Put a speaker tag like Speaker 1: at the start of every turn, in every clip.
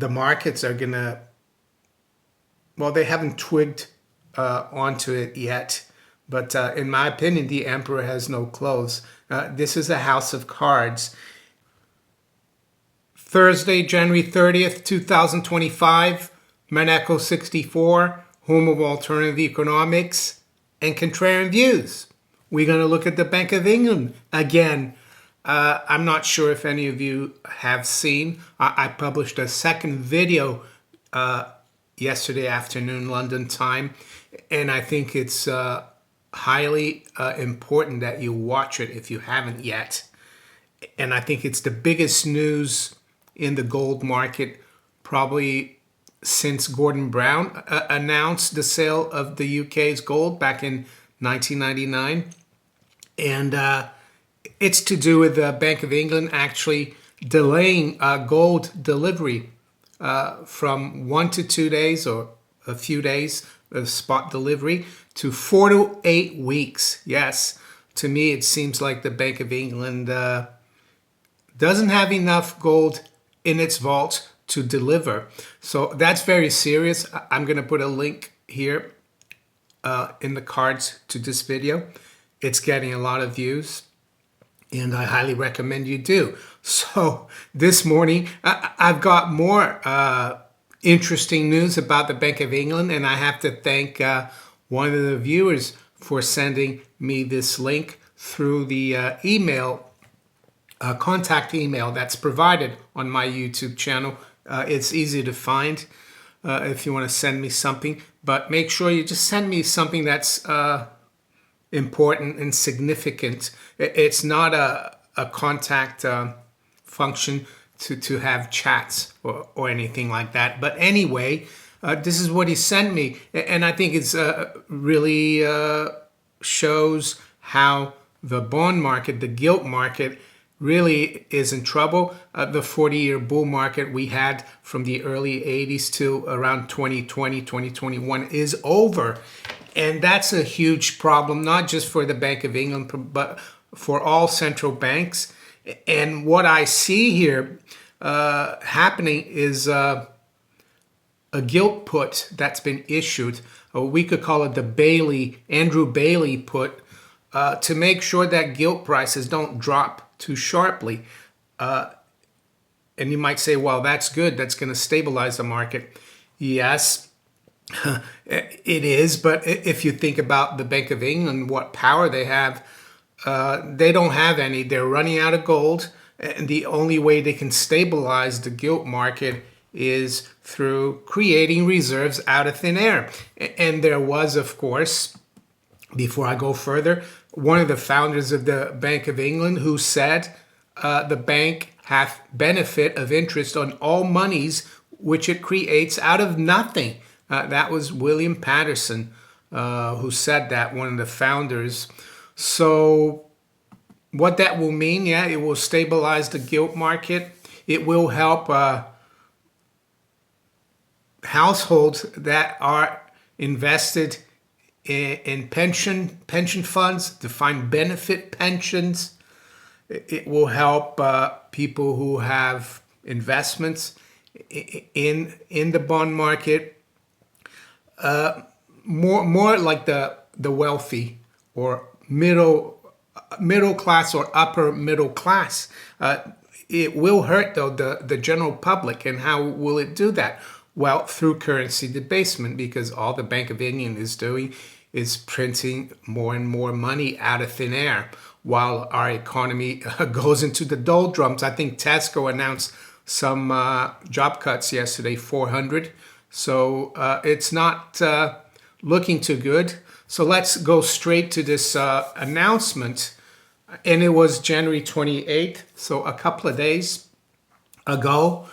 Speaker 1: the markets are going to, well, they haven't twigged onto it yet. But in my opinion, the emperor has no clothes. This is a house of cards. Thursday, January 30th, 2025, Maneco 64, home of alternative economics and contrarian views. We're going to look at the Bank of England again. I'm not sure if any of you have seen. I published a second video yesterday afternoon, London time, and I think it's highly important that you watch it if you haven't yet. And I think it's the biggest news in the gold market probably since Gordon Brown announced the sale of the UK's gold back in 1999. And it's to do with the Bank of England actually delaying gold delivery from 1 to 2 days or a few days of spot delivery to 4 to 8 weeks. Yes, to me it seems like the Bank of England doesn't have enough gold in its vault to deliver. So that's very serious. I'm going to put a link here in the cards to this video. It's getting a lot of views, and I highly recommend you do. So this morning, I've got more interesting news about the Bank of England, and I have to thank one of the viewers for sending me this link through the email contact email that's provided on my YouTube channel. It's easy to find if you want to send me something, but make sure you just send me something that's important and significant. It's not a contact function to have chats or anything like that. But anyway, this is what he sent me, and I think it's really shows how the bond market, the gilt market, really is in trouble. The 40-year bull market we had from the early 80s to around 2020, 2021 is over. And that's a huge problem, not just for the Bank of England, but for all central banks. And what I see here happening is a gilt put that's been issued. We could call it the Andrew Bailey put, to make sure that gilt prices don't drop too sharply. And you might say, well, that's good. That's going to stabilize the market. Yes, it is. But if you think about the Bank of England, what power they have, they don't have any. They're running out of gold. And the only way they can stabilize the gilt market is through creating reserves out of thin air. And there was, of course, before I go further, one of the founders of the Bank of England who said the bank hath benefit of interest on all monies which it creates out of nothing. That was William Patterson who said that, one of the founders. So what that will mean, yeah, it will stabilize the gilt market. It will help households that are invested in pension funds, defined benefit pensions. It will help people who have investments in the bond market. More like the wealthy or middle class or upper middle class. It will hurt though the general public. And how will it do that? Well, through currency debasement, because all the Bank of England is doing is printing more and more money out of thin air while our economy goes into the doldrums. I think Tesco announced some job cuts yesterday, 400. So it's not looking too good. So let's go straight to this announcement. And it was January 28th, so a couple of days ago.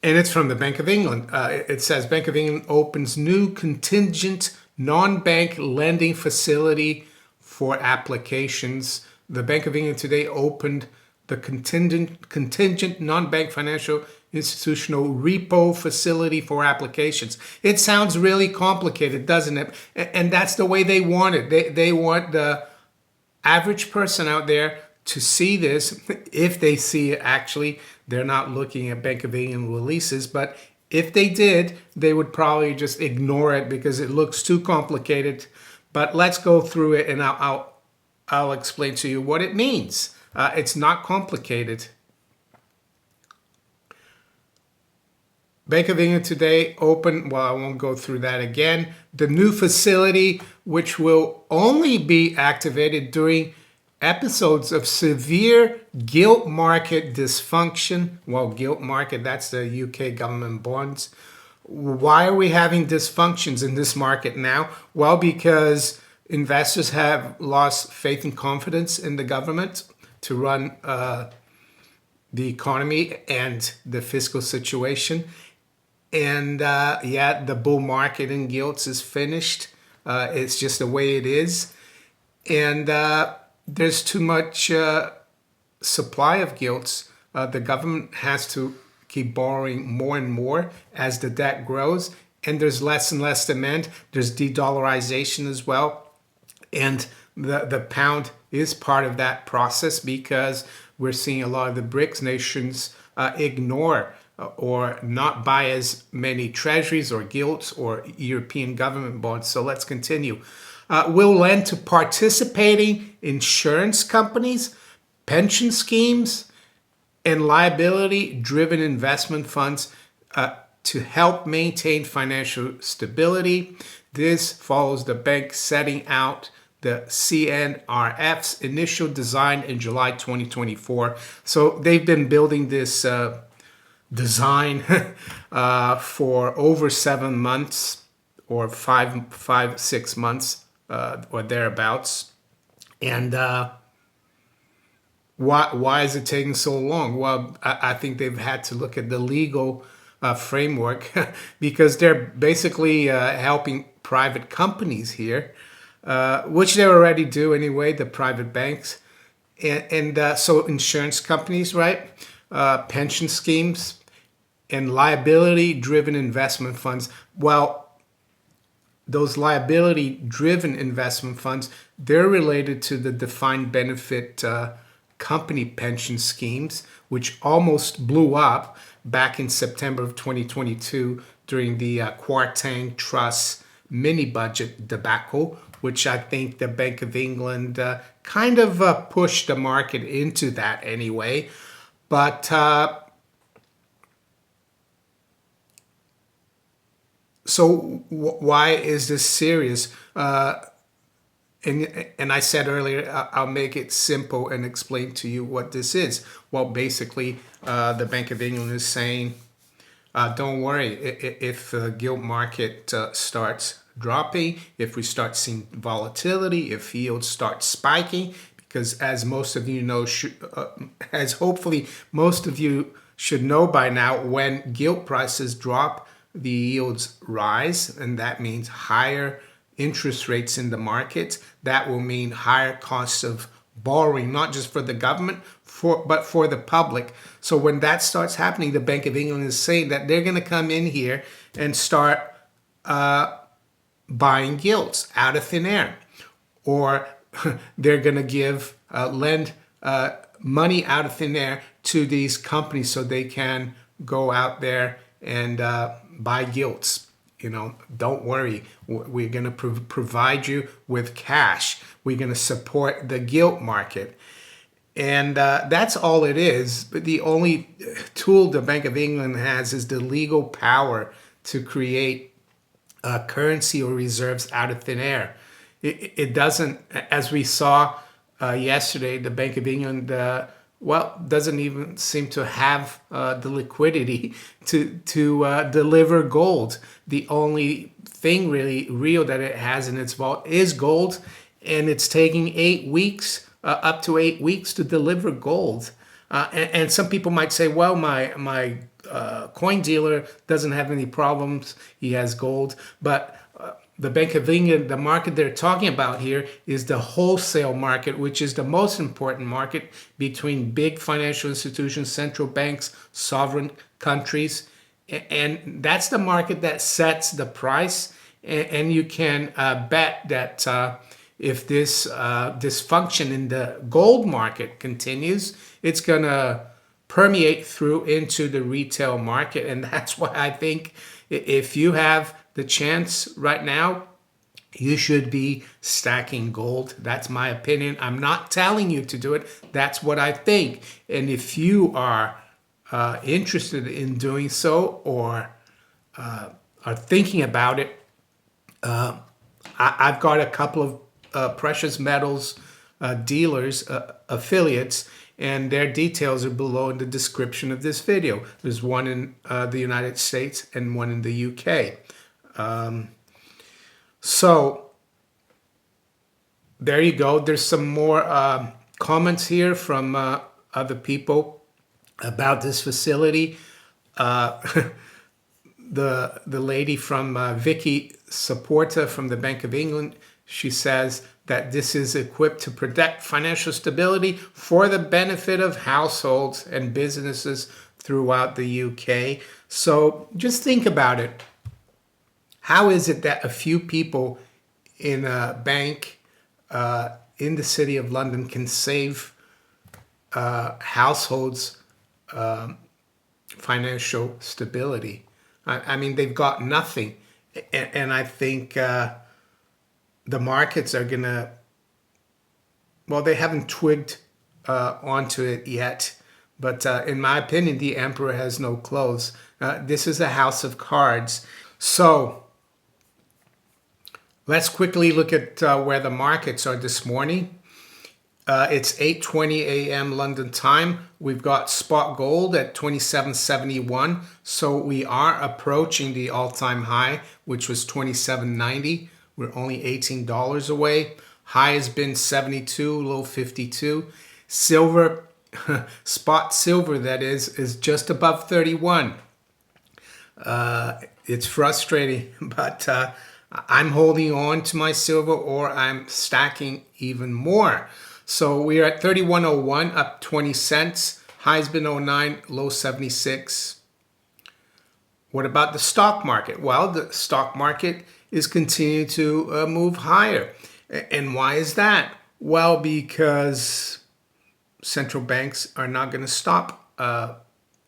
Speaker 1: And it's from the Bank of England. It says Bank of England opens new contingent non-bank lending facility for applications. The Bank of England today opened the contingent non-bank financial institutional repo facility for applications. It sounds really complicated, doesn't it? And that's the way they want it. They want the average person out there to see this, if they see it actually, they're not looking at Bank of England releases, but if they did, they would probably just ignore it because it looks too complicated. But let's go through it and I'll explain to you what it means. It's not complicated. Bank of England today opened, well, I won't go through that again, the new facility, which will only be activated during episodes of severe gilt market dysfunction. Well, gilt market, that's the UK government bonds. Why are we having dysfunctions in this market now? Well, because investors have lost faith and confidence in the government to run the economy and the fiscal situation. And yeah, the bull market in gilts is finished. It's just the way it is. And there's too much supply of gilts. The government has to keep borrowing more and more as the debt grows. And there's less and less demand. There's de-dollarization as well. And the pound is part of that process because we're seeing a lot of the BRICS nations ignore or not buy as many treasuries or gilts or European government bonds. So let's continue. Will lend to participating insurance companies, pension schemes, and liability-driven investment funds to help maintain financial stability. This follows the bank setting out the CNRF's initial design in July 2024. So they've been building this design for over 7 months or 6 months or thereabouts. And why is it taking so long? Well, I think they've had to look at the legal framework because they're basically helping private companies here, which they already do anyway, the private banks. And so insurance companies, right? Pension schemes and liability-driven investment funds. Well, those liability-driven investment funds, they're related to the defined benefit company pension schemes, which almost blew up back in September of 2022 during the Kwarteng Trust mini-budget debacle, which I think the Bank of England kind of pushed the market into that anyway. But so why is this serious? And I said earlier, I'll make it simple and explain to you what this is. Well, basically, the Bank of England is saying, don't worry, if the gilt market starts dropping, if we start seeing volatility, if yields start spiking, because as most of you know, as hopefully most of you should know by now, when gilt prices drop, the yields rise, and that means higher interest rates in the market. That will mean higher costs of borrowing, not just for the government, but for the public. So when that starts happening, the Bank of England is saying that they're going to come in here and start buying gilts out of thin air, or they're going to lend money out of thin air to these companies so they can go out there and buy gilts. You know, don't worry. We're going to provide you with cash. We're going to support the gilt market. And that's all it is. But the only tool the Bank of England has is the legal power to create currency or reserves out of thin air. It doesn't, as we saw yesterday, the Bank of England, doesn't even seem to have the liquidity to deliver gold. The only thing really real that it has in its vault is gold, and it's taking 8 weeks, up to 8 weeks to deliver gold. And some people might say, well, my coin dealer doesn't have any problems. He has gold. But the Bank of England, the market they're talking about here is the wholesale market, which is the most important market between big financial institutions, central banks, sovereign countries. And that's the market that sets the price. And you can bet that if this dysfunction in the gold market continues, it's going to permeate through into the retail market. And that's why I think if you have the chance right now, you should be stacking gold. That's my opinion. I'm not telling you to do it. That's what I think. And if you are interested in doing so, or are thinking about it, I've got a couple of precious metals dealers, affiliates, and their details are below in the description of this video. There's one in the United States and one in the UK. So there you go. There's some more comments here from other people about this facility. The lady from Vicky Saporta from the Bank of England, she says that this is equipped to protect financial stability for the benefit of households and businesses throughout the UK. So just think about it. How is it that a few people in a bank in the city of London can save households' financial stability? I mean, they've got nothing. And I think the markets are going to, well, they haven't twigged onto it yet. But in my opinion, the emperor has no clothes. This is a house of cards. So let's quickly look at where the markets are this morning. It's 8:20 a.m. London time. We've got spot gold at 27.71. So we are approaching the all-time high, which was 27.90. We're only $18 away. High has been 72, low 52. Silver, spot silver that is just above 31. It's frustrating, but I'm holding on to my silver, or I'm stacking even more. So we are at 31.01, up 20 cents. High's been 09, low 76. What about the stock market? Well, the stock market is continuing to move higher. And why is that? Well, because central banks are not going to stop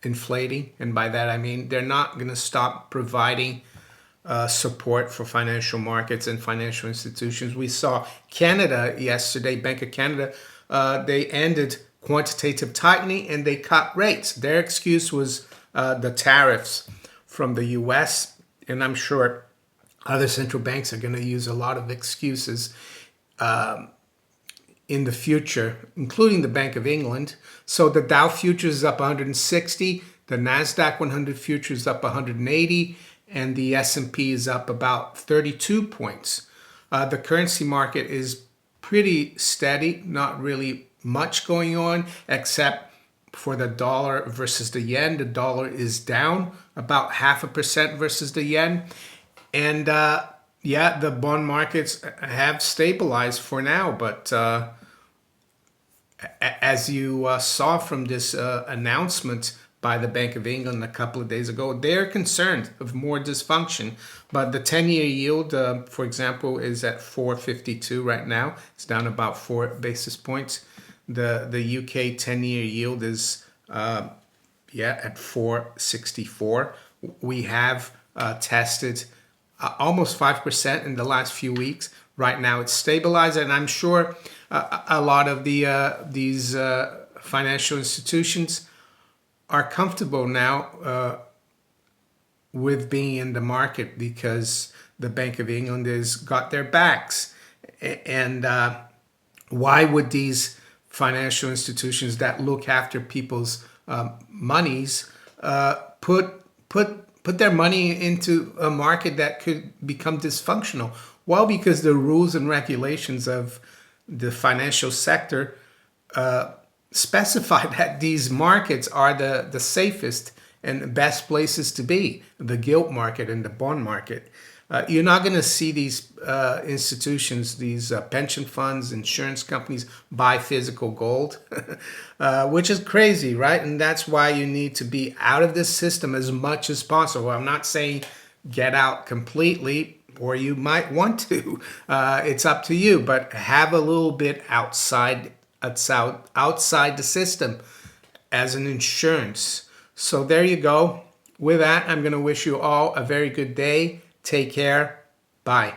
Speaker 1: inflating. And by that, I mean they're not going to stop providing support for financial markets and financial institutions. We saw Canada yesterday, Bank of Canada, they ended quantitative tightening and they cut rates. Their excuse was the tariffs from the US, and I'm sure other central banks are going to use a lot of excuses in the future, including the Bank of England. So the Dow futures is up 160, the NASDAQ 100 futures is up 180, and the S&P is up about 32 points. The currency market is pretty steady, not really much going on, except for the dollar versus the yen. The dollar is down about 0.5% versus the yen. And yeah, the bond markets have stabilized for now, but as you saw from this announcement by the Bank of England a couple of days ago, they're concerned of more dysfunction. But the 10-year yield, for example, is at 4.52 right now. It's down about 4 basis points. The UK 10-year yield is at 4.64. We have tested almost 5% in the last few weeks. Right now it's stabilized, and I'm sure a lot of these financial institutions are comfortable now with being in the market because the Bank of England has got their backs. And why would these financial institutions that look after people's monies put their money into a market that could become dysfunctional? Well, because the rules and regulations of the financial sector specify that these markets are the safest and best places to be, the gilt market and the bond market. You're not going to see these institutions, these pension funds, insurance companies buy physical gold, which is crazy, right? And that's why you need to be out of this system as much as possible. I'm not saying get out completely. or you might want to. It's up to you, but have a little bit outside the system as an insurance. So there you go. With that, I'm going to wish you all a very good day. Take care. Bye.